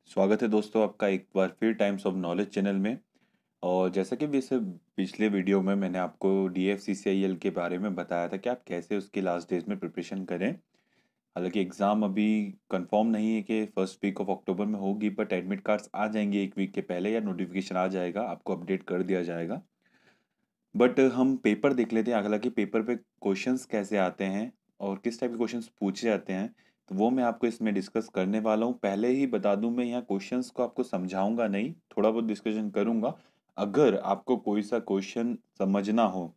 स्वागत है दोस्तों आपका एक बार फिर टाइम्स ऑफ नॉलेज चैनल में। और जैसा कि वैसे पिछले वीडियो में मैंने आपको DFCCIL के बारे में बताया था कि आप कैसे उसके लास्ट डेज में प्रिपरेशन करें। हालांकि एग्ज़ाम अभी कंफर्म नहीं है कि फर्स्ट वीक ऑफ अक्टूबर में होगी, बट एडमिट कार्ड्स आ जाएंगे एक वीक के पहले या नोटिफिकेशन आ जाएगा, आपको अपडेट कर दिया जाएगा। बट हम पेपर देख लेते हैं, हालांकि पेपर पे क्वेश्चंस कैसे आते हैं और किस टाइप के क्वेश्चंस पूछे जाते हैं, तो वो मैं आपको इसमें डिस्कस करने वाला हूँ। पहले ही बता दूं, मैं यहाँ क्वेश्चंस को आपको समझाऊंगा नहीं, थोड़ा बहुत डिस्कशन करूंगा। अगर आपको कोई सा क्वेश्चन समझना हो,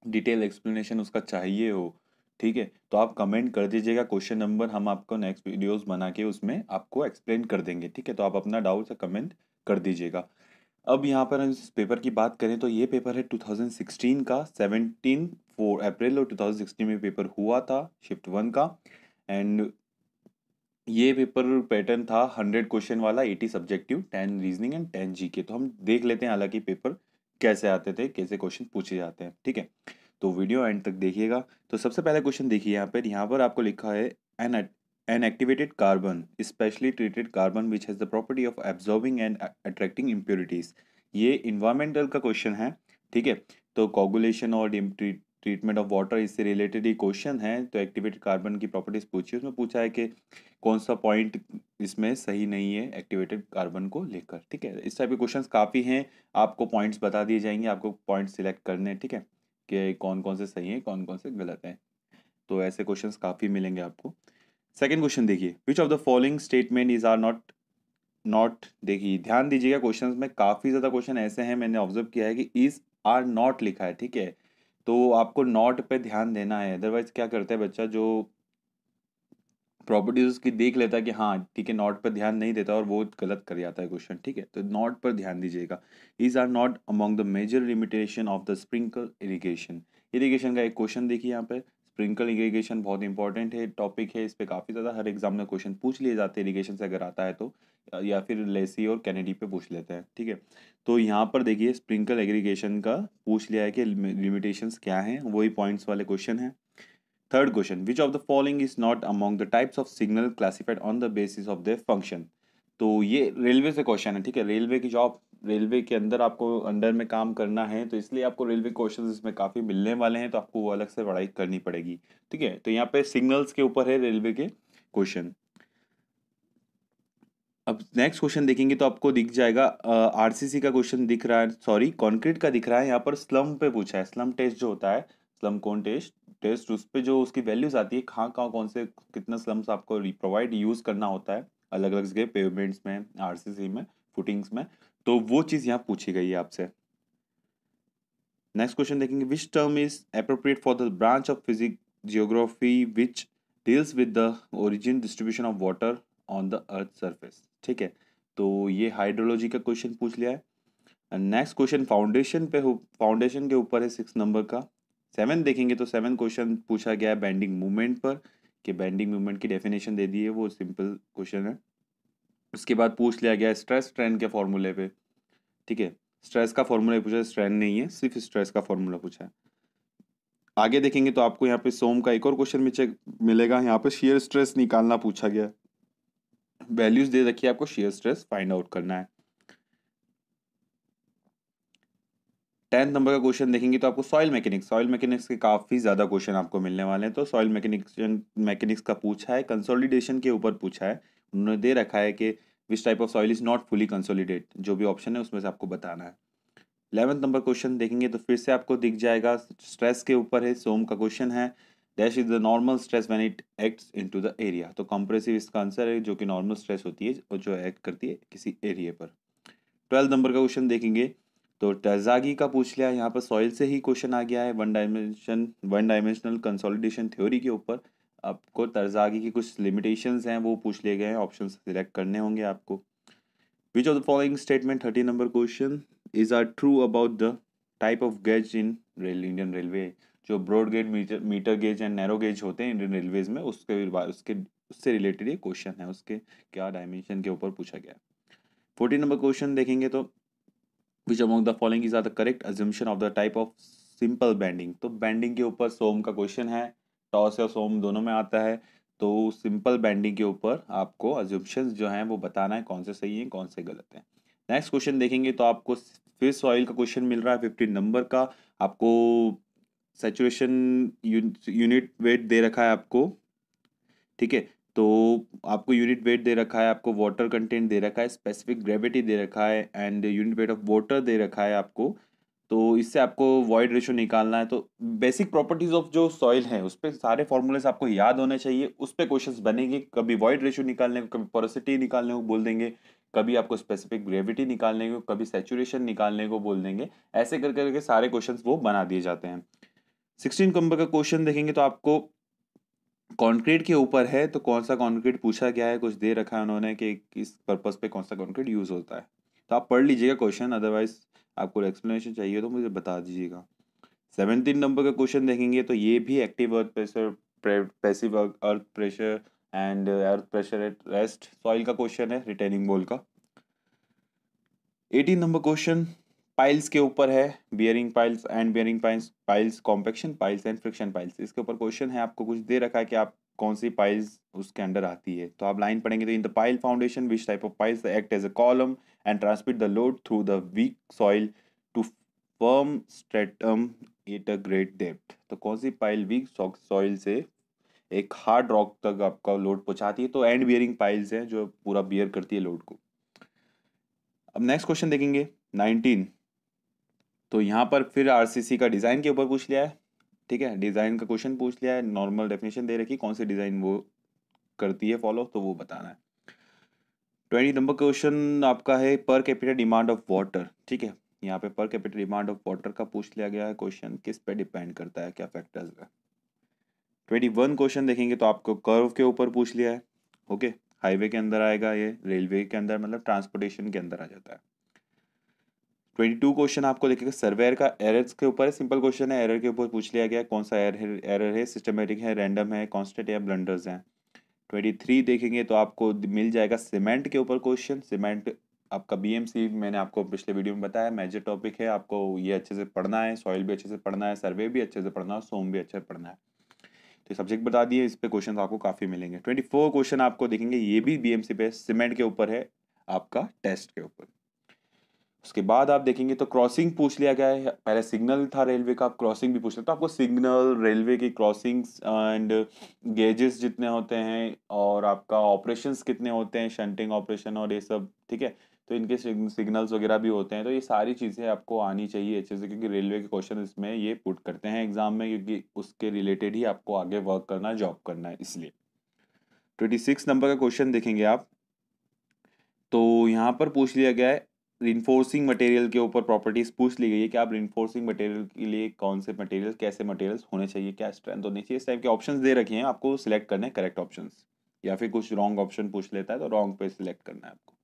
डिटेल एक्सप्लेनेशन उसका चाहिए हो, ठीक है, तो आप कमेंट कर दीजिएगा क्वेश्चन नंबर, हम आपको नेक्स्ट वीडियोस बना के उसमें आपको एक्सप्लेन कर देंगे। ठीक है, तो आप अपना डाउट कमेंट कर दीजिएगा। अब यहाँ पर हम इस पेपर की बात करें तो ये पेपर है 2016 का, 17 अप्रैल और 2016 में पेपर हुआ था शिफ्ट 1 का। एंड ये पेपर पैटर्न था 100 क्वेश्चन वाला, 80 सब्जेक्टिव, 10 रीजनिंग एंड 10 जीके। तो हम देख लेते हैं हालांकि पेपर कैसे आते थे, कैसे क्वेश्चन पूछे जाते हैं। ठीक है, तो वीडियो एंड तक देखिएगा। तो सबसे पहला क्वेश्चन देखिए, यहाँ पर आपको लिखा है an an activated carbon specially treated carbon which has the property of absorbing and attracting impurities. ये इन्वायरमेंटल का क्वेश्चन है। ठीक है, तो कोगुलेशन और ट्रीटमेंट ऑफ वाटर इससे रिलेटेड ही क्वेश्चन है। तो एक्टिवेटेड कार्बन की प्रॉपर्टीज पूछी, उसमें पूछा है कि कौन सा पॉइंट इसमें सही नहीं है एक्टिवेटेड कार्बन को लेकर। ठीक है, इस टाइप के क्वेश्चंस काफ़ी हैं, आपको पॉइंट्स बता दिए जाएंगे, आपको पॉइंट्स सिलेक्ट करने हैं। ठीक है, कि कौन कौन से सही हैं, कौन कौन से गलत हैं। तो ऐसे क्वेश्चंस काफ़ी मिलेंगे आपको। सेकंड क्वेश्चन देखिए, which of the following statement is are not not. देखिए ध्यान दीजिएगा, क्वेश्चंस में काफ़ी ज़्यादा क्वेश्चन ऐसे हैं, मैंने ऑब्जर्व किया है कि इज आर नॉट लिखा है। ठीक है, तो आपको नॉट पे ध्यान देना है, अदरवाइज क्या करता है बच्चा, जो प्रॉपर्टीज उसकी देख लेता है कि हाँ ठीक है, नॉट पर ध्यान नहीं देता और वो गलत कर जाता है क्वेश्चन। ठीक है, तो नॉट पर ध्यान दीजिएगा। Is are not among the major limitation of the sprinkle irrigation. Irrigation का एक क्वेश्चन देखिए यहाँ पे। स्प्रिंकल इरिगेशन बहुत इंपॉर्टेंट है, टॉपिक है, इस पे काफ़ी ज़्यादा हर एग्जाम में क्वेश्चन पूछ लिए जाते हैं इरिगेशन से, अगर आता है तो, या फिर लेसी और कैनेडी पे पूछ लेते हैं। ठीक है, तो यहाँ पर देखिए स्प्रिंकल इरिगेशन का पूछ लिया है कि लिमिटेशंस क्या हैं, वही पॉइंट्स वाले क्वेश्चन है। Third question, which of the following is not among the types of signal classified on the basis of their function. तो ये रेलवे से क्वेश्चन है। ठीक है, रेलवे की जॉब, रेलवे के अंदर आपको अंडर में काम करना है, तो इसलिए आपको रेलवे क्वेश्चन इसमें काफ़ी मिलने वाले हैं, तो आपको वो अलग से पढ़ाई करनी पड़ेगी। ठीक है, तो यहाँ पे सिग्नल्स के ऊपर है रेलवे के क्वेश्चन। अब नेक्स्ट क्वेश्चन देखेंगे तो आपको दिख जाएगा, आरसीसी का क्वेश्चन दिख रहा है, सॉरी कंक्रीट का दिख रहा है। यहाँ पर स्लम पे पूछा है, स्लम टेस्ट जो होता है, स्लम कौन टेस्ट टेस्ट उस पे जो उसकी वैल्यूज आती है, कहाँ कहाँ कौन से कितना स्लम्स आपको प्रोवाइड यूज करना होता है अलग अलग जगह, पेवमेंट्स में, आरसीसी में, फुटिंग्स में, तो वो चीज़ यहाँ पूछी गई है आपसे। नेक्स्ट क्वेश्चन देखेंगे, which term is appropriate for the branch of physic geography which deals with the origin distribution of water on the earth surface. ठीक है, तो ये हाइड्रोलॉजी का क्वेश्चन पूछ लिया है। नेक्स्ट क्वेश्चन फाउंडेशन पे हो, फाउंडेशन के ऊपर है 6 नंबर का। 7 देखेंगे तो 7 क्वेश्चन पूछा गया है बेंडिंग मूवमेंट पर, कि बेंडिंग मूवमेंट की डेफिनेशन दे दी है, वो सिंपल क्वेश्चन है। उसके बाद पूछ लिया गया स्ट्रेस स्ट्रेन के फॉर्मूले पे। ठीक है, स्ट्रेस का फॉर्मूला पूछा है, स्ट्रेन नहीं है, सिर्फ स्ट्रेस का फॉर्मूला पूछा है। आगे देखेंगे तो आपको यहाँ पे सोम का एक और क्वेश्चन मिलेगा, यहाँ पे शेयर स्ट्रेस निकालना पूछा गया, वैल्यूज दे रखी है, आपको शेयर स्ट्रेस फाइंड आउट करना है। 10 नंबर का क्वेश्चन देखेंगे तो आपको सॉइल मैकेनिक्स के काफी ज्यादा क्वेश्चन आपको मिलने वाले हैं। तो सॉइल मैकेनिक्स का पूछा है, कंसोलिडेशन के ऊपर पूछा है, उन्होंने दे रखा है कि विच type of soil is not fully consolidate, जो भी ऑप्शन है उसमें से आपको बताना है। 11 नंबर क्वेश्चन देखेंगे तो फिर से आपको दिख जाएगा, स्ट्रेस के ऊपर है, सोम का क्वेश्चन है, dash is the normal stress when it acts into the area. तो कंप्रेसिव इसका आंसर है, जो कि नॉर्मल स्ट्रेस होती है और जो एक्ट करती है किसी एरिया पर। 12 नंबर का क्वेश्चन देखेंगे तो टरजागी का पूछ लिया, यहाँ पर सॉइल से ही क्वेश्चन आ गया है, वन डायमेंशनल कंसोलिडेशन थ्योरी के ऊपर। आपको टरजागी की कुछ लिमिटेशंस हैं वो पूछ लिए गए हैं, ऑप्शन सिलेक्ट करने होंगे आपको। Which of the following statement, 13 number question, is are true about the type of gauge in Indian railway. जो broad gauge, metre gauge and narrow gauge होते हैं इंडियन रेलवेज में, उससे रिलेटेड ये क्वेश्चन है, उसके क्या डायमेंशन के ऊपर पूछा गया। 14 नंबर क्वेश्चन देखेंगे तो which among the following is are the correct assumption of the type of simple bending. तो बैंडिंग के ऊपर सोम का क्वेश्चन है, टॉस या सोम दोनों में आता है। तो सिंपल बैंडिंग के ऊपर आपको अजम्पशंस जो हैं वो बताना है, कौन से सही हैं कौन से गलत हैं। नेक्स्ट क्वेश्चन देखेंगे तो आपको फिर सॉइल का क्वेश्चन मिल रहा है 15 नंबर का। आपको सैचुरेशन यूनिट वेट दे रखा है आपको, ठीक है। तो आपको यूनिट वेट दे रखा है, आपको वाटर कंटेंट दे रखा है, स्पेसिफिक ग्रेविटी दे रखा है and unit weight of water दे रखा है आपको। तो इससे आपको वॉइड रेशो निकालना है। तो बेसिक प्रॉपर्टीज ऑफ जो सॉइल है उस पर सारे फॉर्मूलेस आपको याद होने चाहिए, उस पर क्वेश्चंस बनेंगे। कभी वॉइड रेशो निकालने को, कभी पोरोसिटी निकालने को बोल देंगे, कभी आपको स्पेसिफिक ग्रेविटी निकालने को, कभी सैचुरेशन निकालने को बोल देंगे। ऐसे कर करके सारे क्वेश्चंस वो बना दिए जाते हैं। 16 नंबर का क्वेश्चन देखेंगे तो आपको कंक्रीट के ऊपर है, तो कौन सा कंक्रीट पूछा गया है, कुछ दे रखा है उन्होंने कि किस पर्पस पे कौन सा कंक्रीट यूज होता है। तो आप पढ़ लीजिएगा क्वेश्चन, अदरवाइज आपको एक्सप्लेनेशन चाहिए तो मुझे बता दीजिएगा। 17 नंबर का क्वेश्चन देखेंगे तो ये भी active earth pressure, passive earth pressure and earth pressure at rest soil का क्वेश्चन है, रिटेनिंग वॉल का। 18 नंबर क्वेश्चन पाइल्स के ऊपर है, bearing piles and bearing piles, piles compaction piles and friction piles. इसके ऊपर क्वेश्चन है, आपको कुछ दे रखा है कि आप कौन सी पाइल्स उसके अंडर आती है। तो आप लाइन पढ़ेंगे तो in the pile foundation which type of piles act as a column and transmit the load through the weak soil to firm stratum at a great depth. तो कौन सी पाइल वीक सॉइल से एक hard rock तक आपका load पहुंचाती है। तो and bearing piles हैं जो पूरा बियर करती है लोड को। अब नेक्स्ट क्वेश्चन देखेंगे 19। तो यहाँ पर फिर आरसीसी का डिज़ाइन के ऊपर पूछ लिया है, ठीक है। डिज़ाइन का क्वेश्चन पूछ लिया है, नॉर्मल डेफिनेशन दे रखी, कौन सी डिज़ाइन वो करती है फॉलो, तो वो बताना है। 20 नंबर क्वेश्चन आपका है per capita demand of water, ठीक है। यहाँ पे per capita demand of water का पूछ लिया गया है क्वेश्चन, किस पे डिपेंड करता है, क्या फैक्टर्स है। 21 क्वेश्चन देखेंगे तो आपको कर्व के ऊपर पूछ लिया है, ओके। हाईवे के अंदर आएगा ये, रेलवे के अंदर मतलब ट्रांसपोर्टेशन के अंदर आ जाता है। 22 क्वेश्चन आपको देखेगा सर्वेयर का एरर्स के ऊपर है, सिंपल क्वेश्चन है, एरर के ऊपर पूछ लिया गया कौन सा एरर है, सिस्टमेटिक है, रैंडम है, कांस्टेंट या ब्लंडर्स हैं। 23 देखेंगे तो आपको मिल जाएगा सीमेंट के ऊपर क्वेश्चन। सीमेंट आपका बीएमसी मैंने आपको पिछले वीडियो में बताया मेजर टॉपिक है, आपको ये अच्छे से पढ़ना है, सॉइल भी अच्छे से पढ़ना है, सर्वे भी अच्छे से पढ़ना है, सोम भी अच्छे से पढ़ना है। तो सब्जेक्ट बता दिए, इस पे क्वेश्चन आपको काफ़ी मिलेंगे। 24 क्वेश्चन आपको देखेंगे, ये भी बीएमसी पे सीमेंट के ऊपर है, आपका टेस्ट के ऊपर। उसके बाद आप देखेंगे तो क्रॉसिंग पूछ लिया गया है, पहले सिग्नल था रेलवे का, आप क्रॉसिंग भी पूछ लेते, तो आपको सिग्नल, रेलवे की क्रॉसिंग्स एंड गेजेस जितने होते हैं और आपका ऑपरेशंस कितने होते हैं, शंटिंग ऑपरेशन और ये सब, ठीक है। तो इनके सिग्नल्स वगैरह भी होते हैं। तो ये सारी चीज़ें आपको आनी चाहिए अच्छे से, क्योंकि रेलवे के क्वेश्चन इसमें ये पुट करते हैं एग्जाम में, क्योंकि उसके रिलेटेड ही आपको आगे वर्क करना है, जॉब करना है, इसलिए। 26 नंबर का क्वेश्चन देखेंगे आप तो यहाँ पर पूछ लिया गया है रिइंफोर्सिंग मटेरियल के ऊपर प्रॉपर्टीज पूछ ली गई है कि आप रिइंफोर्सिंग मटेरियल के लिए कौन से मटेरियल, कैसे मटेरियल्स होने चाहिए, क्या स्ट्रेंथ होनी चाहिए, इस टाइप के ऑप्शंस दे रखे हैं, आपको सिलेक्ट करने हैं करेक्ट ऑप्शंस, या फिर कुछ रॉन्ग ऑप्शन पूछ लेता है तो रॉन्ग पे सिलेक्ट करना है आपको।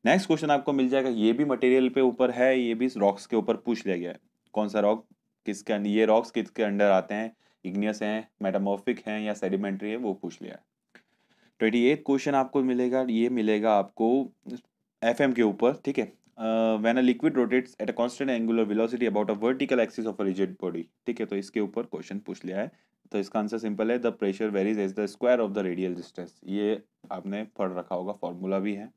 नेक्स्ट क्वेश्चन आपको मिल जाएगा, ये भी मटेरियल पे ऊपर है, ये भी रॉक्स के ऊपर पूछ लिया गया है। कौन सा रॉक किसके अंदर, ये रॉक्स किसके अंडर आते हैं, इग्नियस हैं, मेटामॉर्फिक हैं या सेडिमेंट्री है, वो पूछ लिया है। 28 क्वेश्चन आपको मिलेगा, ये मिलेगा आपको एफएम के ऊपर, ठीक है। When a liquid rotates at a constant angular velocity about a vertical axis of a rigid body, ठीक है। तो इसके ऊपर क्वेश्चन पूछ लिया है। तो इसका आंसर सिंपल है, the pressure varies as the square of the radial distance. ये आपने पढ़ रखा होगा, फॉर्मूला भी है।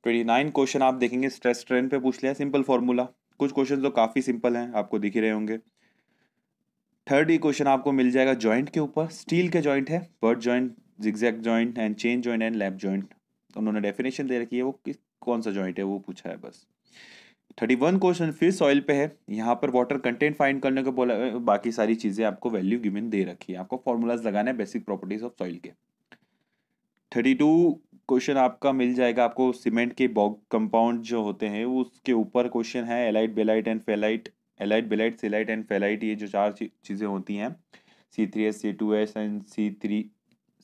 29 क्वेश्चन आप देखेंगे स्ट्रेस स्ट्रेन पे पूछ लिया है, सिंपल फॉर्मूला। कुछ क्वेश्चन तो काफ़ी सिंपल हैं, आपको दिख ही रहे होंगे। 30 क्वेश्चन आपको मिल जाएगा जॉइंट के ऊपर, स्टील के जॉइंट है, butt joint, zigzag joint and chain joint and lap joint. उन्होंने डेफिनेशन दे रखी है, वो किस कौन सा जॉइंट है वो पूछा है बस। 31 क्वेश्चन फिर सॉइल पे है, यहाँ पर वाटर कंटेंट फाइंड करने को बोला है, बाकी सारी चीज़ें आपको वैल्यू गिवन दे रखी है, आपको फॉर्मूलाज लगाना है बेसिक प्रॉपर्टीज ऑफ सॉइल के। 32 क्वेश्चन आपका मिल जाएगा आपको सीमेंट के बॉग कंपाउंड जो होते हैं उसके ऊपर क्वेश्चन है, alite, belite and felite, alite, belite, celite and felite, ये जो चार चीज़ें होती हैं, C3S, C2S and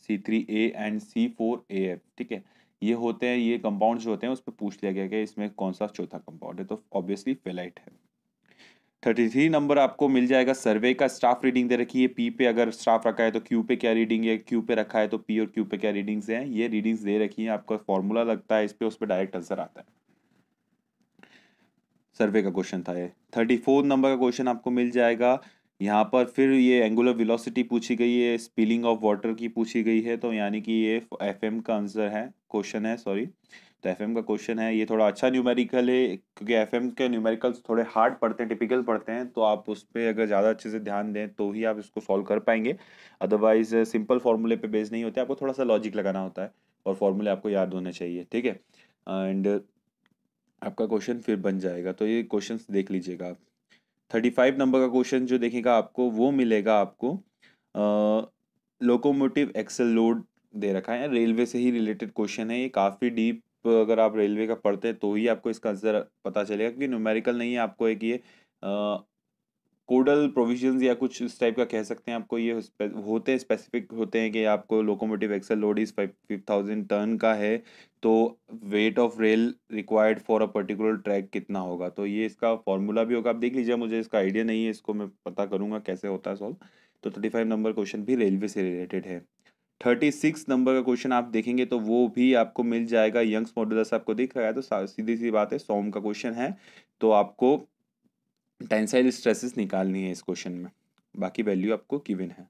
C3A and C4AF, ठीक है। ये होते हैं, ये कंपाउंड्स जो होते हैं उस पर पूछ लिया गया कि इसमें कौन सा चौथा कंपाउंड है, तो ऑब्वियसली फेलाइट है। 33 नंबर आपको मिल जाएगा सर्वे का, स्टाफ रीडिंग दे रखी है, पी पे अगर स्टाफ रखा है तो क्यू पे क्या रीडिंग है, क्यू पे रखा है तो पी और क्यू पे क्या रीडिंग्स हैं, ये रीडिंग्स दे रखी हैं, आपका फॉर्मूला लगता है इस पे, उस पर डायरेक्ट आंसर आता है। सर्वे का क्वेश्चन था ये। 34 नंबर का क्वेश्चन आपको मिल जाएगा, यहाँ पर फिर ये एंगुलर वेलोसिटी पूछी गई है, स्पिलिंग ऑफ वाटर की पूछी गई है, तो यानी कि ये एफएम का आंसर है, क्वेश्चन है, सॉरी। तो एफएम का क्वेश्चन है, ये थोड़ा अच्छा न्यूमेरिकल है क्योंकि एफएम के न्यूमेरिकल्स थोड़े हार्ड पड़ते हैं, टिपिकल पड़ते हैं, तो आप उस पर अगर ज़्यादा अच्छे से ध्यान दें तो ही आप इसको सॉल्व कर पाएंगे। अदरवाइज सिंपल फार्मूले पे बेस नहीं होते, आपको थोड़ा सा लॉजिक लगाना होता है और फॉर्मूले आपको याद होने चाहिए, ठीक है। एंड आपका क्वेश्चन फिर बन जाएगा, तो ये क्वेश्चन देख लीजिएगा आप। 35 नंबर का क्वेश्चन जो देखेगा आपको वो मिलेगा आपको, लोकोमोटिव एक्सल लोड दे रखा है, रेलवे से ही रिलेटेड क्वेश्चन है ये, काफ़ी डीप, अगर आप रेलवे का पढ़ते हैं तो ही आपको इसका आंसर पता चलेगा, क्योंकि न्यूमेरिकल नहीं है, आपको एक ये कोडल प्रोविजंस या कुछ इस टाइप का कह सकते हैं, आपको ये होते हैं, स्पेसिफिक होते हैं कि आपको locomotive axle load is 5000 ton का है, तो weight of rail required for a particular track कितना होगा, तो ये इसका फॉर्मूला भी होगा, आप देख लीजिए, मुझे इसका आइडिया नहीं है, इसको मैं पता करूंगा कैसे होता है सॉल्व। तो 35 नंबर क्वेश्चन भी रेलवे से रिलेटेड है। 36 नंबर का क्वेश्चन आप देखेंगे तो वो भी आपको मिल जाएगा, यंग्स मॉडुलस आपको दिख रहा है, तो सीधी सी बात है, सोम का क्वेश्चन है, तो आपको टेंसाइल स्ट्रेसेस निकालनी है इस क्वेश्चन में, बाकी वैल्यू आपको गिवन है।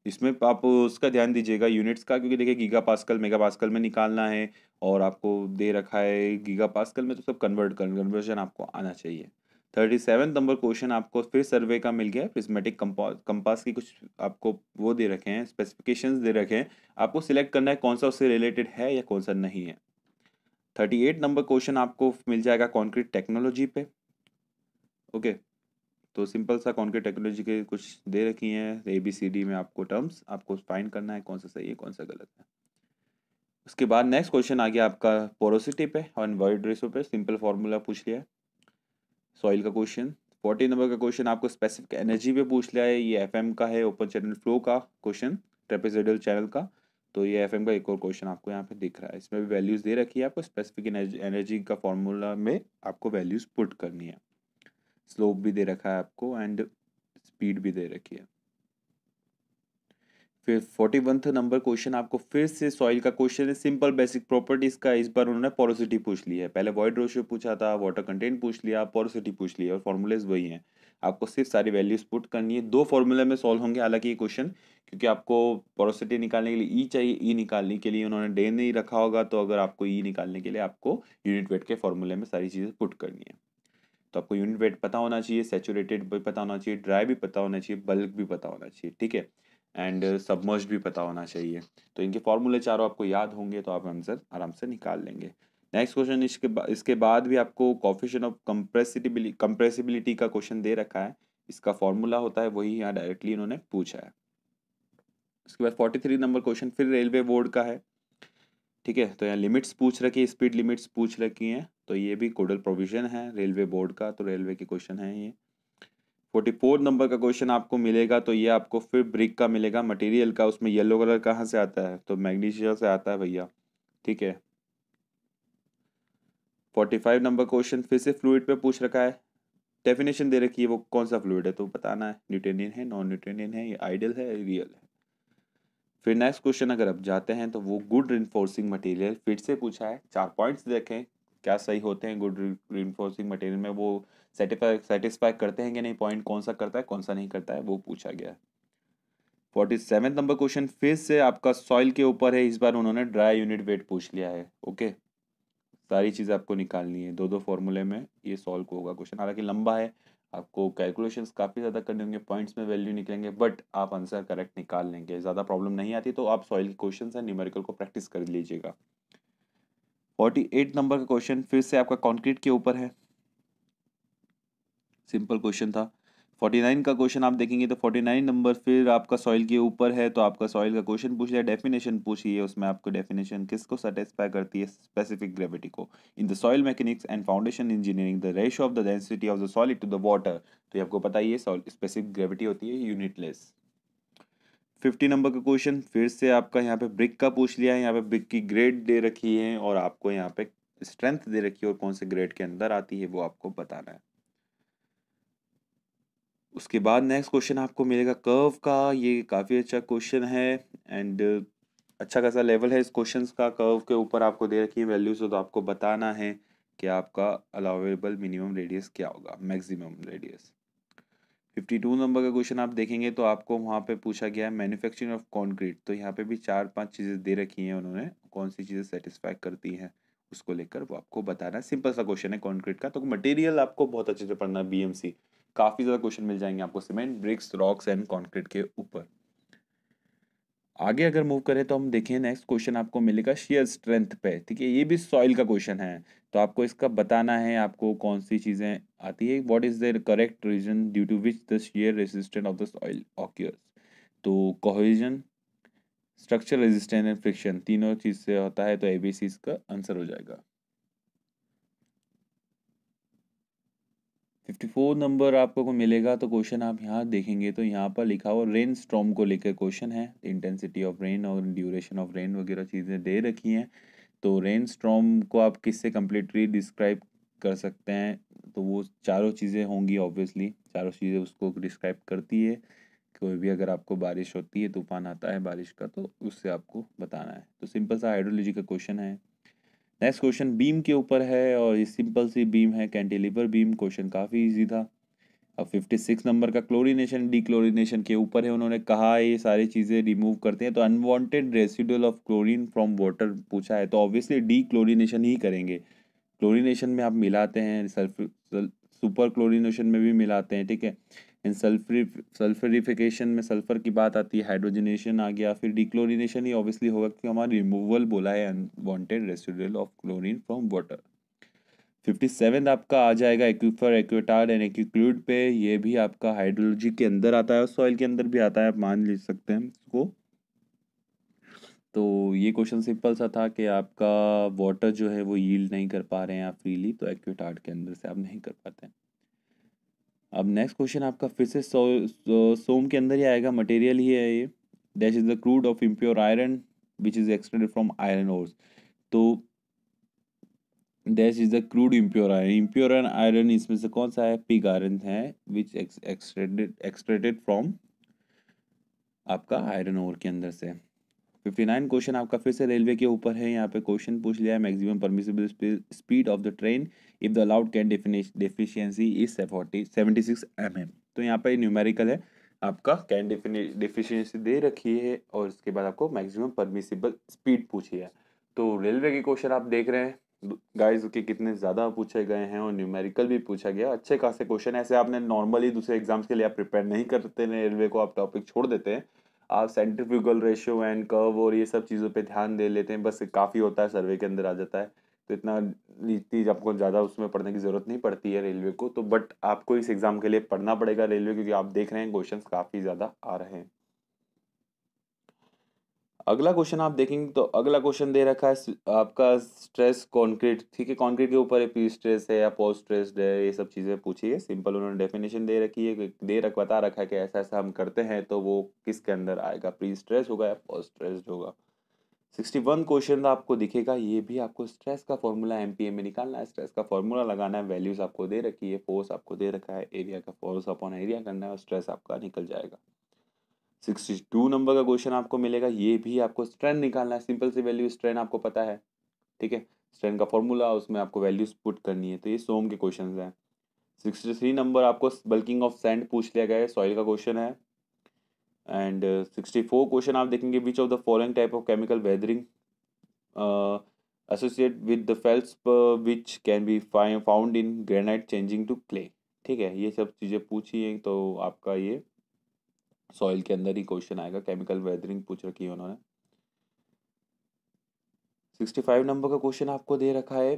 इसमें आप उसका ध्यान दीजिएगा यूनिट्स का, क्योंकि देखिए गीगा पास्कल मेगा पास्कल में निकालना है, और आपको दे रखा है गीगा पास्कल में, तो सब कन्वर्जन आपको आना चाहिए। 37 नंबर क्वेश्चन आपको फिर सर्वे का मिल गया है, प्रिज्मेटिक कंपास की कुछ आपको वो दे रखे हैं, स्पेसिफिकेशंस दे रखे हैं, आपको सिलेक्ट करना है कौन सा उससे रिलेटेड है या कौन सा नहीं है। 38 नंबर क्वेश्चन आपको मिल जाएगा कॉन्क्रीट टेक्नोलॉजी पे, ओके। तो सिंपल सा कॉन्क्रीट टेक्नोलॉजी के कुछ दे रखी हैं, ABCD में आपको टर्म्स आपको फाइंड करना है कौन सा सही है कौन सा गलत है। उसके बाद नेक्स्ट क्वेश्चन आ गया आपका पोरोसिटी पे और वॉइड रेशो पे, सिंपल फार्मूला पूछ लिया है। सॉइल का क्वेश्चन 40 नंबर का क्वेश्चन आपको स्पेसिफिक एनर्जी पे पूछ लिया है, ये FM का है, ओपन चैनल फ्लो का क्वेश्चन, ट्रेपेजोइडल चैनल का, तो ये FM का एक और क्वेश्चन आपको यहाँ पे दिख रहा है, इसमें भी वैल्यूज दे रखी है, आपको स्पेसिफिक एनर्जी का फॉर्मूला में आपको वैल्यूज पुट करनी है, स्लोप भी दे रखा है आपको एंड स्पीड भी दे रखी है। फिर 41th नंबर क्वेश्चन आपको फिर से सॉइल का क्वेश्चन है, सिंपल बेसिक प्रॉपर्टीज का, इस बार उन्होंने पोरोसिटी पूछ ली है, पहले वॉइड रेशियो पूछा था, वाटर कंटेंट पूछ लिया, पोरोसिटी पूछ लिया, और फॉर्मूलेज वही हैं, आपको सिर्फ सारी वैल्यूज पुट करनी है, दो फॉर्मूले में सॉल्व होंगे हालांकि ये क्वेश्चन, क्योंकि आपको पोरोसिटी निकालने के लिए ई चाहिए, ई निकालने के लिए उन्होंने डे नहीं रखा होगा, तो अगर आपको ई निकालने के लिए आपको यूनिट वेट के फॉर्मूले में सारी चीज़ें पुट करनी है, तो आपको यूनिट वेट पता होना चाहिए, सैचुरेटेड भी पता होना चाहिए, ड्राई भी पता होना चाहिए, बल्क भी पता होना चाहिए, ठीक है, एंड सबमर्ज भी पता होना चाहिए, तो इनके फॉर्मूले चारों आपको याद होंगे तो आप आंसर आराम से निकाल लेंगे। नेक्स्ट क्वेश्चन इसके बाद भी आपको कोएफिशिएंट ऑफ कंप्रेसिबिलिटी का क्वेश्चन दे रखा है, इसका फॉर्मूला होता है वही यहाँ डायरेक्टली इन्होंने पूछा है। उसके बाद 43 नंबर क्वेश्चन फिर रेलवे बोर्ड का है, ठीक है, तो यहाँ लिमिट्स पूछ रखी है, स्पीड लिमिट्स पूछ रखी हैं, तो ये भी कोडल प्रोविजन है रेलवे बोर्ड का, तो रेलवे के क्वेश्चन है ये। 44 नंबर का क्वेश्चन आपको मिलेगा, तो ये आपको फिर ब्रिक का मिलेगा, मटेरियल का, उसमें येलो कलर कहाँ से आता है, तो मैग्नीशिया से आता है भैया, ठीक है। 45 नंबर क्वेश्चन फिर से फ्लूइड पे पूछ रखा है, डेफिनेशन दे रखी है, वो कौन सा फ्लूइड है तो बताना है, न्यूटोनियन है, नॉन न्यूटोनियन है, ये आइडियल है, रियल है। फिर नेक्स्ट क्वेश्चन अगर आप जाते हैं तो वो गुड रिइंफोर्सिंग मटेरियल फिर से पूछा है, 4 पॉइंट्स देखें क्या सही होते हैं गुड रिइंफोर्सिंग मटेरियल में, वो सेटिस्फाई करते हैं कि नहीं, पॉइंट कौन सा करता है कौन सा नहीं करता है, वो पूछा गया है। 47 नंबर क्वेश्चन फिर से आपका सॉइल के ऊपर है, इस बार उन्होंने ड्राई यूनिट वेट पूछ लिया है, ओके। सारी चीज़ आपको निकालनी है, दो दो फॉर्मूले में ये सॉल्व होगा क्वेश्चन, हालांकि लंबा है, आपको कैलकुलेशंस काफ़ी ज़्यादा करने होंगे, पॉइंट्स में वैल्यू निकलेंगे, बट आप आंसर करेक्ट निकाल लेंगे, ज़्यादा प्रॉब्लम नहीं आती, तो आप सॉइल के क्वेश्चन है न्यूमेरिकल को प्रैक्टिस कर लीजिएगा। 48 नंबर का क्वेश्चन फिर से आपका कॉन्क्रीट के ऊपर है, सिंपल क्वेश्चन था। 49 का क्वेश्चन आप देखेंगे तो 49 नंबर फिर आपका सॉइल के ऊपर है, तो आपका सॉइल का क्वेश्चन पूछ लिया, डेफिनेशन पूछी है, उसमें आपको डेफिनेशन किसको सेटिस्फाई करती है, स्पेसिफिक ग्रेविटी को। In the soil mechanics and foundation engineering the ratio of the density of the solid to the water, तो ये आपको पता ही है, स्पेसिफिक ग्रेविटी होती है यूनिटलेस। 50 नंबर का क्वेश्चन फिर से आपका यहाँ पे ब्रिक का पूछ लिया है, यहाँ पे ब्रिक की ग्रेड दे रखी है और आपको यहाँ पे स्ट्रेंथ दे रखी है, और कौन से ग्रेड के अंदर आती है वो आपको बताना है। उसके बाद नेक्स्ट क्वेश्चन आपको मिलेगा कर्व का, ये काफ़ी अच्छा क्वेश्चन है एंड अच्छा खासा लेवल है इस क्वेश्चंस का, कर्व के ऊपर आपको दे रखी है वैल्यूज, तो आपको बताना है कि आपका अलाउेबल मिनिमम रेडियस क्या होगा, मैक्सिमम रेडियस। 52 नंबर का क्वेश्चन आप देखेंगे तो आपको वहाँ पे पूछा गया है मैन्युफैक्चरिंग ऑफ कंक्रीट। तो यहाँ पे भी 4-5 चीज़ें दे रखी हैं उन्होंने, कौन सी चीज़ें सेटिस्फाई करती हैं उसको लेकर वो आपको बताना है। सिंपल सा क्वेश्चन है कंक्रीट का। तो मटेरियल आपको बहुत अच्छे से पढ़ना है, बीएमसी काफ़ी ज़्यादा क्वेश्चन मिल जाएंगे आपको cement, bricks, rocks and concrete के ऊपर। आगे अगर मूव करें तो हम देखें नेक्स्ट क्वेश्चन आपको मिलेगा शेयर स्ट्रेंथ पे। ठीक है, ये भी सॉइल का क्वेश्चन है। तो आपको इसका बताना है आपको कौन सी चीज़ें आती है। What is the correct reason due to which the shear resistance of the soil occurs. तो cohesion, structure resistance and friction तीनों चीज से होता है। तो एबीसी इसका आंसर हो जाएगा। 54 नंबर आपको को मिलेगा। तो क्वेश्चन आप यहाँ देखेंगे तो यहाँ पर लिखा हुआ रेन स्टॉर्म को लेकर क्वेश्चन है। इंटेंसिटी ऑफ रेन और ड्यूरेशन ऑफ रेन वगैरह चीज़ें दे रखी हैं। तो रेन स्टॉर्म को आप किससे कम्प्लीटली डिस्क्राइब कर सकते हैं। तो वो चारों चीज़ें होंगी, ऑब्वियसली चारों चीज़ें उसको डिस्क्राइब करती है। कोई भी अगर आपको बारिश होती है, तूफान आता है बारिश का, तो उससे आपको बताना है। तो सिंपल सा हाइड्रोलॉजी का क्वेश्चन है। नेक्स्ट क्वेश्चन बीम के ऊपर है और ये सिंपल सी बीम है, कैंटिलीवर बीम। क्वेश्चन काफ़ी इजी था। अब 56 नंबर का क्लोरीनेशन डीक्लोरीनेशन के ऊपर है। उन्होंने कहा ये सारी चीज़ें रिमूव करते हैं। तो unwanted residual of chlorine from water पूछा है, तो ऑब्वियसली डीक्लोरीनेशन ही करेंगे। क्लोरीनेशन में आप मिलाते हैं, सुपर क्लोरीनेशन में भी मिलाते हैं। ठीक है, इन सल्फरिफिकेशन में सल्फर की बात आती है, हाइड्रोजनेशन आ गया, फिर डिक्लोरीनेशन ही ऑब्वियसली होगा क्योंकि हमारा रिमूवल बोला है unwanted residual of chlorine from water. 57 आपका आ जाएगा एक्विफर, एक्वेटार्ड एंड एक्विक्लूड पे। ये भी आपका हाइड्रोलॉजी के अंदर आता है और सॉइल के अंदर भी आता है, आप मान ले सकते हैं इसको। तो ये क्वेश्चन सिंपल सा था कि आपका वाटर जो है वो यील्ड नहीं कर पा रहे हैं आप फ्रीली, तो एक्वेटार्ड के अंदर से आप नहीं कर पाते हैं। अब नेक्स्ट क्वेश्चन आपका फिर से सोम के अंदर ही आएगा, मटेरियल ही है ये। Dash is the crude of impure iron which is extracted from iron ores. तो dash is the crude impure iron, impure iron इसमें से कौन सा है, पिग आयरन है विच एक्सट्रैक्टेड फ्रॉम आपका आयरन ओर के अंदर से। 59 क्वेश्चन आपका फिर से रेलवे के ऊपर है। यहाँ पे क्वेश्चन पूछ लिया है maximum permissible speed of the train if the allowed can deficiency is 76 mm। तो यहाँ पे न्यूमेरिकल है, आपका कैन डेफिशिएंसी दे रखी है और इसके बाद आपको मैक्सिमम परमिसिबल स्पीड पूछी है। तो रेलवे के क्वेश्चन आप देख रहे हैं गाइस के कितने ज़्यादा पूछे गए हैं और न्यूमेरिकल भी पूछा गया। अच्छे खासे क्वेश्चन ऐसे आपने नॉर्मली दूसरे एग्जाम्स के लिए आप प्रिपेयर नहीं करते हैं, रेलवे को आप टॉपिक छोड़ देते हैं, आप सेंट्रीफ्यूगल रेशियो एंड कर्व और ये सब चीज़ों पे ध्यान दे लेते हैं, बस काफ़ी होता है, सर्वे के अंदर आ जाता है। तो इतना चीज़ आपको ज़्यादा उसमें पढ़ने की ज़रूरत नहीं पड़ती है रेलवे को। तो बट आपको इस एग्ज़ाम के लिए पढ़ना पड़ेगा रेलवे, क्योंकि आप देख रहे हैं क्वेश्चंस काफ़ी ज़्यादा आ रहे हैं। अगला क्वेश्चन आप देखेंगे तो अगला क्वेश्चन दे रखा है आपका स्ट्रेस कंक्रीट। ठीक है, कंक्रीट के ऊपर प्री स्ट्रेस है या पोस्ट स्ट्रेस है, ये सब चीज़ें पूछी है। सिंपल उन्होंने डेफिनेशन दे रखी है, बता रखा है कि ऐसा ऐसा हम करते हैं, तो वो किसके अंदर आएगा, प्री स्ट्रेस होगा या पोस्ट स्ट्रेस होगा। 61 क्वेश्चन आपको दिखेगा, ये भी आपको स्ट्रेस का फॉर्मूला एमपीए में निकालना है, स्ट्रेस का फॉर्मूला लगाना है, वैल्यूज आपको दे रखी है, फोर्स आपको दे रखा है, एरिया का फोर्स अपॉन एरिया करना है और स्ट्रेस आपका निकल जाएगा। 62 नंबर का क्वेश्चन आपको मिलेगा, ये भी आपको स्ट्रेन निकालना है, सिंपल सी वैल्यू स्ट्रेन आपको पता है। ठीक है, स्ट्रेन का फॉर्मूला, उसमें आपको वैल्यूज पुट करनी है। तो ये सोम के क्वेश्चन हैं। 63 नंबर आपको बल्किंग ऑफ सैंड पूछ लिया गया है, सॉइल का क्वेश्चन है। एंड 64 क्वेश्चन आप देखेंगे, which of the following type of chemical weathering associate with the feldspar which can be found in granite changing to clay. ठीक है, ये सब चीज़ें पूछी हैं, तो आपका ये सॉइल के अंदर ही क्वेश्चन आएगा, केमिकल वेदरिंग पूछ रखी है उन्होंने। 65 नंबर का क्वेश्चन आपको दे रखा है,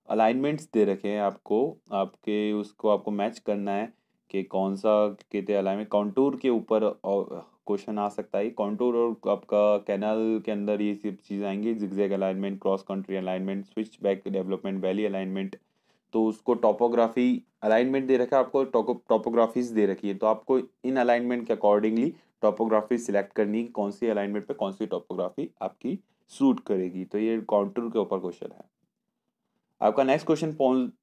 अलाइनमेंट्स दे रखे हैं आपको, आपके उसको आपको मैच करना है कि कौन सा कहते हैं अलाइनमेंट। कॉन्टूर के ऊपर क्वेश्चन आ सकता है, कॉन्टूर और आपका कैनाल के अंदर ये सब चीज़ आएंगी, zigzag alignment, cross country alignment, switch back development, valley alignment. तो उसको टॉपोग्राफी अलाइनमेंट दे रखा है आपको, टॉपोग्राफीज दे रखी है, तो आपको इन अलाइनमेंट के अकॉर्डिंगली टॉपोग्राफी सिलेक्ट करनी है, कौन सी अलाइनमेंट पे कौन सी टॉपोग्राफी आपकी सूट करेगी। तो ये कॉन्टूर के ऊपर क्वेश्चन है। आपका next question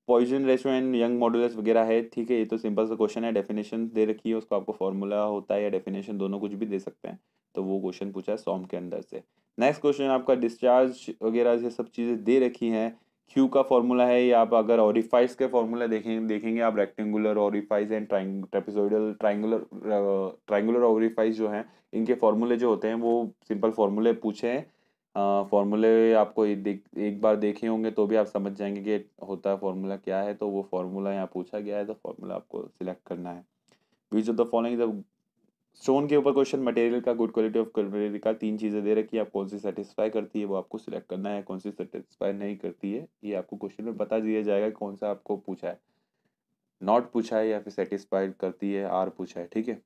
Poisson ratio and young modulus वगैरह है। ठीक है, ये तो सिंपल सा क्वेश्चन है, डेफिनेशन दे रखी है, उसको आपको फॉर्मूला होता है या डेफिनेशन दोनों कुछ भी दे सकते हैं। तो वो क्वेश्चन पूछा है सॉम के अंदर से। नेक्स्ट क्वेश्चन आपका डिस्चार्ज वगैरह ये सब चीज़ें दे रखी हैं क्यू का फॉर्मूला है, या आप अगर ओरिफाइस के फॉर्मूला देखेंगे आप, rectangular orifice and trapezoidal triangular orifice जो हैं, इनके फॉर्मूले जो होते हैं वो सिंपल फॉर्मूले पूछे हैं। फॉर्मूले आपको एक बार देखे होंगे तो भी आप समझ जाएंगे कि होता है फॉर्मूला क्या है, तो वो फॉर्मूला यहाँ पूछा गया है, तो फॉर्मूला आपको सिलेक्ट करना है। Which of the following the stone के ऊपर क्वेश्चन, मटेरियल का, गुड क्वालिटी ऑफ क्वालिटी का, तीन चीज़ें दे रखी है, आप कौन सी सेटिस्फाई करती है वो आपको सिलेक्ट करना है, कौन सी सेटिस्फाई नहीं करती है ये आपको क्वेश्चन में बता दिया जाएगा, कौन सा आपको पूछा है, नॉट पूछा है या फिर सेटिस्फाइड करती है, आर पूछा है, ठीक है।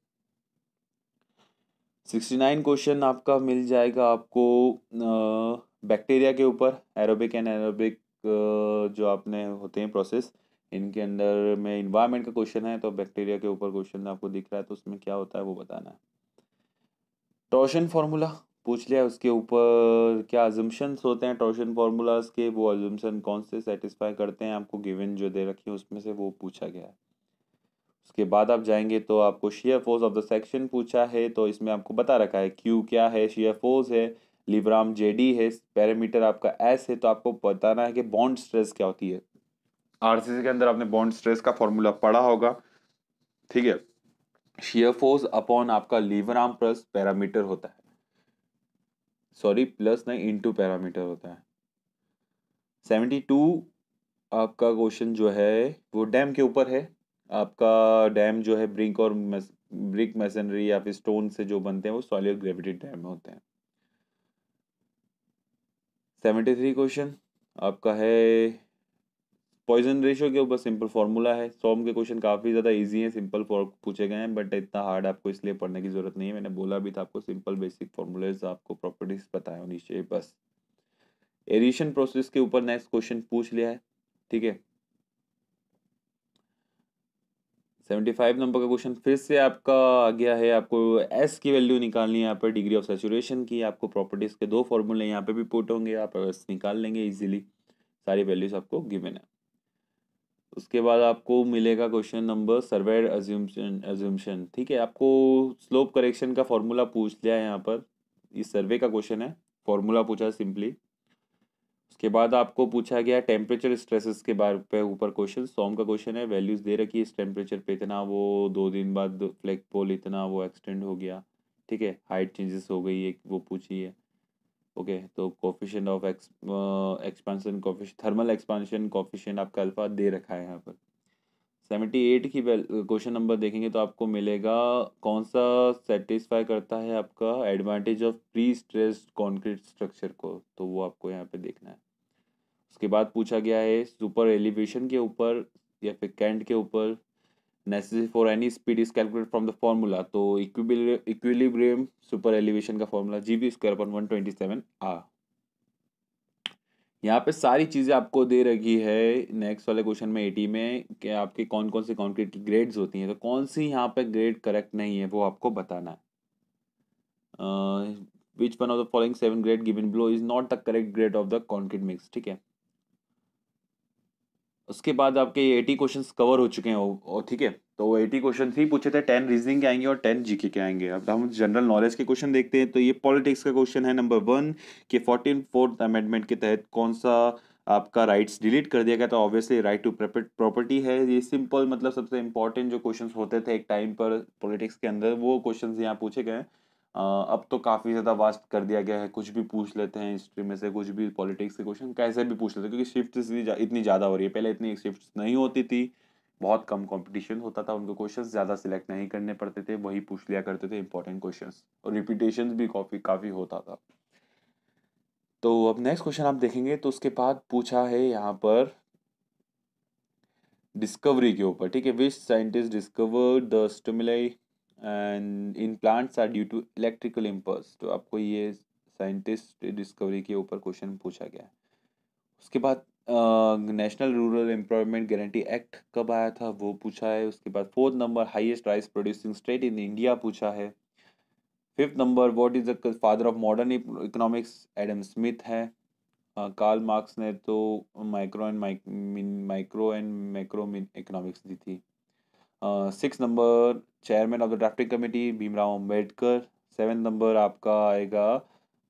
69 क्वेश्चन आपका मिल जाएगा आपको बैक्टीरिया के ऊपर, एरोबिक एंड एरोबिक जो आपने होते हैं प्रोसेस, इनके अंदर में इन्वायरमेंट का क्वेश्चन है, तो बैक्टीरिया के ऊपर क्वेश्चन आपको दिख रहा है, तो उसमें क्या होता है वो बताना है। टॉर्शन फार्मूला पूछ लिया, उसके ऊपर क्या अजम्पशंस होते हैं टॉर्शन फार्मूलाज के, वो अजम्पशन कौन से सेटिस्फाई करते हैं, आपको गिवन जो दे रखी है उसमें से वो पूछा गया है। उसके बाद आप जाएंगे तो आपको shear force of the section पूछा है, तो इसमें आपको बता रखा है क्यू क्या है, शेयर फोर्स है, लिब्राम जेडी है, पैरामीटर आपका एस है, तो आपको बताना है कि बॉन्ड स्ट्रेस क्या होती है। आरसीसी के अंदर आपने बॉन्ड स्ट्रेस का फॉर्मूला पढ़ा होगा, ठीक है। शेयर फोर्स अपॉन आपका लीवर आर्म प्लस पैरामीटर होता है, सॉरी प्लस नहीं इनटू पैरामीटर होता है। 72 आपका क्वेश्चन जो है वो डैम के ऊपर है। आपका डैम जो है ब्रिक मैसनरी या फिर स्टोन से जो बनते हैं वो सॉलिड ग्रेविटी डैम होते हैं। 73 क्वेश्चन आपका है पॉइजन रेशियो के ऊपर, सिंपल फॉर्मूला है। सॉम के क्वेश्चन काफ़ी ज़्यादा इजी हैं, सिंपल पूछे गए हैं, बट इतना हार्ड आपको इसलिए पढ़ने की ज़रूरत नहीं है, मैंने बोला भी था आपको सिंपल बेसिक फॉर्मूलेज आपको प्रॉपर्टीज बताए होनी चाहिए बस। एडिशन प्रोसेस के ऊपर नेक्स्ट क्वेश्चन पूछ लिया है, ठीक है। 75 नंबर का क्वेश्चन फिर से आपका आ गया है, आपको एस की वैल्यू निकालनी है यहाँ पर, डिग्री ऑफ सैचुरेशन की। आपको प्रॉपर्टीज के दो फॉर्मूले यहाँ पे भी पुट होंगे, आप एस निकाल लेंगे इजीली, सारी वैल्यूज आपको गिवन है। उसके बाद आपको मिलेगा क्वेश्चन नंबर सर्वेयर अज्यूमशन, ठीक है। आपको स्लोप करेक्शन का फॉर्मूला पूछ लिया है यहाँ पर, इस सर्वे का क्वेश्चन है, फॉर्मूला पूछा है सिंपली। उसके बाद आपको पूछा गया टेम्परेचर स्ट्रेसेस के बारे पे ऊपर क्वेश्चन, सॉम का क्वेश्चन है, वैल्यूज दे रखी है, इस टेम्परेचर पे इतना वो 2 दिन बाद फ्लैग पोल इतना वो एक्सटेंड हो गया, ठीक है, हाइट चेंजेस हो गई एक वो पूछी है, ओके। तो coefficient of expansion coefficient, thermal expansion coefficient आपका अल्फा दे रखा है यहाँ पर। 78 की क्वेश्चन नंबर देखेंगे तो आपको मिलेगा कौन सा सेटिस्फाई करता है आपका advantage of pre stressed concrete structure को, तो वो आपको यहाँ पे देखना है। उसके बाद पूछा गया है सुपर एलिवेशन के ऊपर या फिर कैंट के ऊपर, necessary for any speed is calculate from the formula, तो इक्विलिब्रियम सुपर एलिवेशन का फॉर्मूला Gv²/127 यहाँ पे सारी चीज़ें आपको दे रखी है। नेक्स्ट वाले क्वेश्चन में 80 में कि आपके कौन कौन से कॉन्क्रीट की ग्रेड्स होती हैं, तो कौन सी यहाँ पे ग्रेड करेक्ट नहीं है वो आपको बताना है। Which one of the following 7 grade given below is not the correct grade of the concrete mix, ठीक है। उसके बाद आपके 80 क्वेश्चंस कवर हो चुके हैं और ठीक है, तो वो 80 क्वेश्चन ही पूछे थे, 10 रीजनिंग के आएंगे और 10 जीके के आएंगे। अब हम जनरल नॉलेज के क्वेश्चन देखते हैं, तो ये पॉलिटिक्स का क्वेश्चन है नंबर 1 कि 14th अमेंडमेंट के तहत कौन सा आपका राइट्स डिलीट कर दिया गया, तो ऑब्वियसली राइट टू प्रॉपर्टी है। ये सिंपल मतलब सबसे इंपॉर्टेंट जो क्वेश्चंस होते थे एक टाइम पर पॉलिटिक्स के अंदर, वो क्वेश्चंस यहाँ पूछे गए हैं। अब तो काफ़ी ज़्यादा वास्ट कर दिया गया है, कुछ भी पूछ लेते हैं हिस्ट्री में से, कुछ भी पॉलिटिक्स के क्वेश्चन कैसे भी पूछ लेते हैं, क्योंकि शिफ्ट इतनी ज़्यादा हो रही है, पहले इतनी शिफ्ट नहीं होती थी, बहुत कम कंपटीशन होता था, उनको क्वेश्चंस ज़्यादा सिलेक्ट नहीं करने पड़ते थे, वही पूछ लिया करते थे इंपॉर्टेंट क्वेश्चंस, और रिपीटेशन भी काफ़ी होता था। तो अब नेक्स्ट क्वेश्चन आप देखेंगे तो उसके बाद पूछा है यहाँ पर डिस्कवरी के ऊपर, ठीक है। Which scientist discovered the stimuli and in plants are due to electrical impulse, तो आपको ये साइंटिस्ट डिस्कवरी के ऊपर क्वेश्चन पूछा गया है। उसके बाद national rural employment guarantee act कब आया था वो पूछा है। उसके बाद 4th number highest rice producing state in India पूछा है। 5th number what is the father of modern economics, Adam Smith है। कार्ल मार्क्स ने तो माइक्रो एंड मैक्रो इकोनॉमिक्स दी थी। 6 number chairman of the drafting committee Bhimrao Ambedkar. 7 number आपका आएगा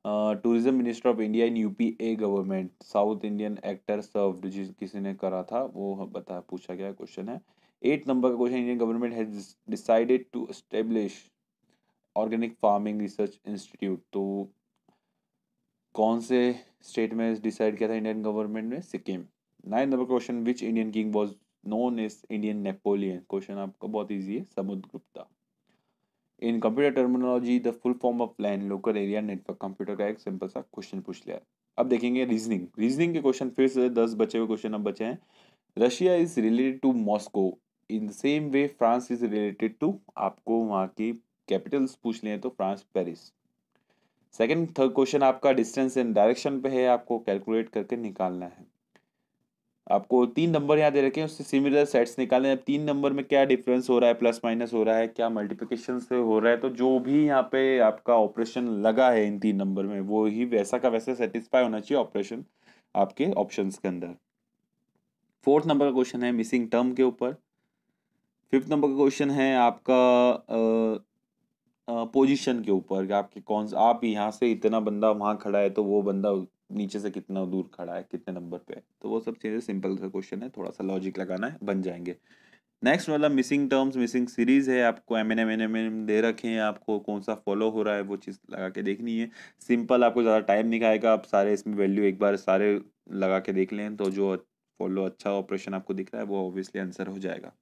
tourism minister of India in UPA government, south Indian actor served, जिस किसी ने करा था वो बता पूछा गया क्वेश्चन है। 8 नंबर का question, Indian government has decided to establish organic farming research institute, तो कौन से स्टेट में डिसाइड किया था इंडियन गवर्नमेंट ने? Sikkim. 9 number question, which Indian king was known as Indian Napoleon, question आपका बहुत इजी है, Samudragupta. In computer terminology the full form of LAN local area network, computer का एक सिंपल सा क्वेश्चन पूछ लिया है। अब देखेंगे रीजनिंग के क्वेश्चन, फिर से 10 बचे हुए क्वेश्चन अब बचे हैं। Russia is related to Moscow in the same way France is related to, आपको वहां की कैपिटल्स पूछ लिए तो France Paris. Second third question आपका डिस्टेंस एंड डायरेक्शन पे है, आपको कैलकुलेट करके निकालना है। आपको 3 नंबर यहाँ दे रखे हैं, उससे सिमिलर सेट्स निकालने हैं। 3 नंबर में क्या डिफरेंस हो रहा है, प्लस माइनस हो रहा है, क्या मल्टीप्लिकेशन से हो रहा है, तो जो भी यहाँ पे आपका ऑपरेशन लगा है इन 3 नंबर में वो ही वैसा का वैसा सेटिस्फाई होना चाहिए ऑपरेशन आपके ऑप्शंस के अंदर। 4th नंबर का क्वेश्चन है मिसिंग टर्म के ऊपर। 5th नंबर का क्वेश्चन है आपका पोजीशन के ऊपर, कि आपके कौन आप यहाँ से इतना बंदा वहां खड़ा है तो वो बंदा नीचे से कितना दूर खड़ा है, कितने नंबर पे है, तो वो सब चीज़ें सिंपल सा क्वेश्चन है, थोड़ा सा लॉजिक लगाना है, बन जाएंगे। नेक्स्ट वाला मिसिंग टर्म्स मिसिंग सीरीज है, आपको एम दे रखे हैं, आपको कौन सा फॉलो हो रहा है वो चीज़ लगा के देखनी है। सिंपल, आपको ज़्यादा टाइम नहीं खाएगा, आप सारे इसमें वैल्यू एक बार सारे लगा के देख लें तो जो फॉलो अच्छा ऑपरेशन आपको दिख रहा है वो ऑब्वियसली आंसर हो जाएगा।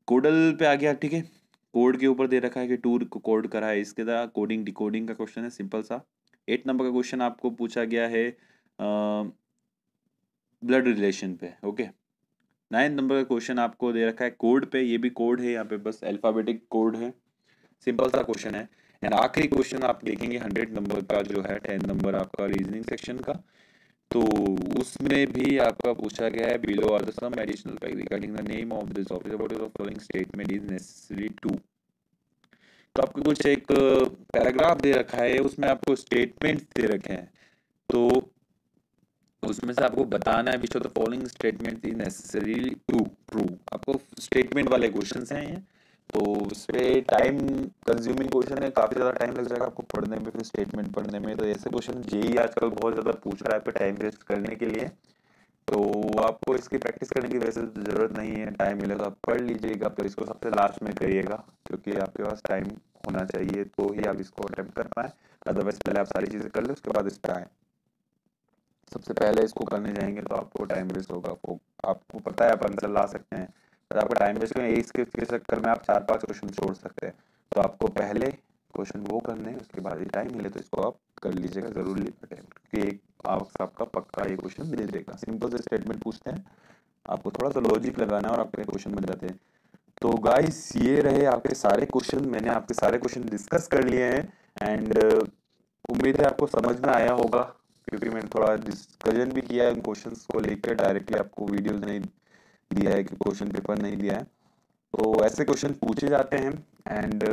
कोडल पे आ गया, ठीक है। कोड के ऊपर दे रखा है कि टूर को कोड करा है, इसके द्वारा कोडिंग डिकोडिंग का क्वेश्चन है, सिंपल सा। 8 नंबर का क्वेश्चन आपको पूछा गया है ब्लड रिलेशन पे, ओके। 9 नंबर का क्वेश्चन आपको दे रखा है कोड पे, ये भी कोड है यहाँ पे, बस अल्फाबेटिक कोड है, सिंपल सा क्वेश्चन है। एंड आखिरी क्वेश्चन आप देखेंगे 100 नंबर का जो है 10 नंबर आपका रीजनिंग सेक्शन का, तो उसमें भी आपका पूछा गया है below are the some additional fact regarding the name of this office what is the following statement is necessary to, तो आपको कुछ एक पैराग्राफ दे रखा है, उसमें आपको स्टेटमेंट्स दे रखे हैं, तो उसमें से आपको बताना है which of the following statement is necessary to true, आपको स्टेटमेंट वाले क्वेश्चंस हैं ये, तो उस पर टाइम कंज्यूमिंग क्वेश्चन है, काफ़ी ज़्यादा टाइम लग जाएगा आपको पढ़ने में, फिर स्टेटमेंट पढ़ने में, तो ऐसे क्वेश्चन जेई आजकल बहुत ज़्यादा पूछ रहा है पे टाइम वेस्ट करने के लिए, तो आपको इसकी प्रैक्टिस करने की वैसे ज़रूरत नहीं है, टाइम मिले तो आप पढ़ लीजिएगा, पर इसको सबसे लास्ट में करिएगा क्योंकि आपके पास टाइम होना चाहिए तो ही आप इसको अटेम्प्ट कर पाएँ, अदरवाइज पहले आप सारी चीज़ें कर लें उसके बाद इस पर आएँ। सबसे पहले इसको करने जाएंगे तो आपको टाइम वेस्ट होगा, आपको पता है आप आंसर ला सकते हैं पर आपका टाइम वेस्ट करें, इसके चक्कर में आप 4-5 क्वेश्चन छोड़ सकते हैं, तो आपको पहले क्वेश्चन वो करने उसके बाद ही टाइम मिले तो इसको आप कर लीजिएगा जरूर अटेम्प्ट, कि एक आपका पक्का ये क्वेश्चन दे देगा। सिंपल से स्टेटमेंट पूछते हैं, आपको थोड़ा सा लॉजिक लगाना है और आपके क्वेश्चन बन जाते हैं। तो गाइस ये रहे आपके सारे क्वेश्चन, मैंने आपके सारे क्वेश्चन डिस्कस कर लिए हैं एंड उम्मीद है आपको समझ में आया होगा, क्योंकि मैंने थोड़ा डिस्कशन भी किया है इन क्वेश्चंस को लेकर, डायरेक्टली आपको वीडियोस नहीं दिया है कि क्वेश्चन पेपर नहीं दिया है, तो ऐसे क्वेश्चन पूछे जाते हैं। एंड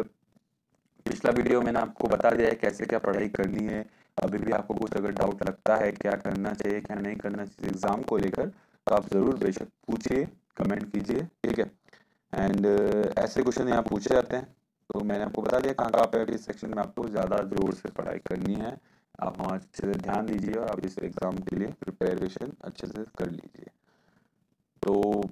पिछला वीडियो मैंने आपको बता दिया है कैसे क्या पढ़ाई करनी है, अभी भी आपको कुछ अगर डाउट लगता है क्या करना चाहिए क्या नहीं करना चाहिए एग्जाम को लेकर तो आप ज़रूर बेशक पूछिए, कमेंट कीजिए, ठीक है। एंड ऐसे क्वेश्चन यहाँ पूछे जाते हैं, तो मैंने आपको बता दिया कहाँ पे इस सेक्शन में आपको ज़्यादा जोर से पढ़ाई करनी है, आप वहाँ अच्छे से ध्यान दीजिए और आप इस एग्ज़ाम के लिए प्रिपरेशन अच्छे से कर लीजिए। तो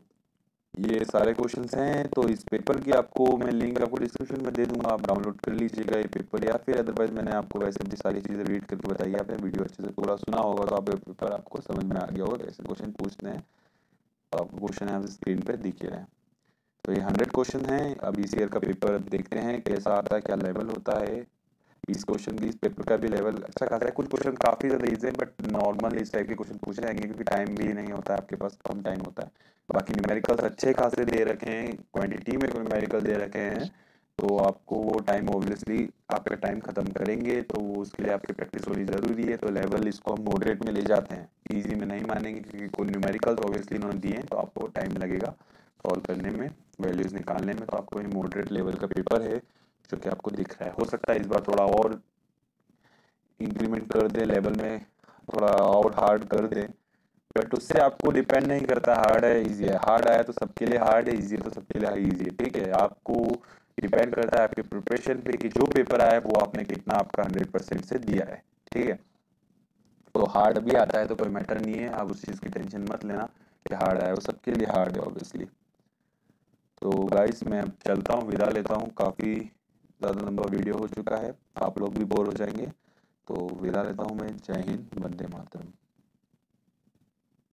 ये सारे क्वेश्चंस हैं, तो इस पेपर की आपको मैं लिंक आपको डिस्क्रिप्शन में दे दूंगा, आप डाउनलोड कर लीजिएगा ये पेपर, या फिर अदरवाइज मैंने आपको वैसे भी सारी चीज़ें रीड करके बताई है, आपने वीडियो अच्छे से पूरा सुना होगा तो आप पेपर आपको समझ में आ गया होगा कैसे क्वेश्चन पूछते हैं, तो आपको क्वेश्चन यहाँ स्क्रीन पर दिख रहा है। तो ये 100 क्वेश्चन हैं, अब इस ईयर का पेपर देखते हैं कैसा आता है, क्या लेवल होता है इस क्वेश्चन की, इस पेपर का भी लेवल अच्छा खासा है, कुछ क्वेश्चन काफ़ी ज़्यादा ईजी है बट नॉर्मल इस टाइप के क्वेश्चन पूछे जाएंगे क्योंकि टाइम भी नहीं होता है आपके पास, कम टाइम होता है। बाकी न्यूमेरिकल्स अच्छे खासे दे रखे हैं, क्वांटिटी में न्यूमेरिकल दे रखे हैं, तो आपको वो टाइम ऑब्वियसली आपका टाइम ख़त्म करेंगे, तो उसके लिए आपकी प्रैक्टिस होनी ज़रूरी है, तो लेवल इसको हम मॉडरेट में ले जाते हैं, ईजी में नहीं मानेंगे क्योंकि कोई न्यूमेरिकल्स ऑब्वियसली इन्होंने दिए हैं तो आपको टाइम लगेगा सॉल्व करने में, वैल्यूज़ निकालने में, तो आपको ये मॉडरेट लेवल का पेपर है जो कि आपको दिख रहा है। हो सकता है इस बार थोड़ा और इंक्रीमेंट कर दे लेवल में, थोड़ा और हार्ड कर दे, बट उससे आपको डिपेंड नहीं करता हार्ड है इजी है, हार्ड आया तो सबके लिए हार्ड है, इजी है तो सबके लिए इजी है, ठीक है। आपको डिपेंड करता है आपके प्रिपरेशन पे कि जो पेपर आया है वो आपने कितना आपका 100% से दिया है। ठीक है, तो हार्ड भी आता है तो कोई मैटर नहीं है, आप उस चीज़ की टेंशन मत लेना कि हार्ड आया, वो सबके लिए हार्ड है ऑब्वियसली। तो गाइस मैं अब चलता हूँ, विदा लेता हूँ, काफ़ी ज़्यादा लंबा वीडियो हो चुका है, आप लोग भी बोर हो जाएंगे, तो विदा लेता हूँ मैं। जय हिंद, वंदे मातरम।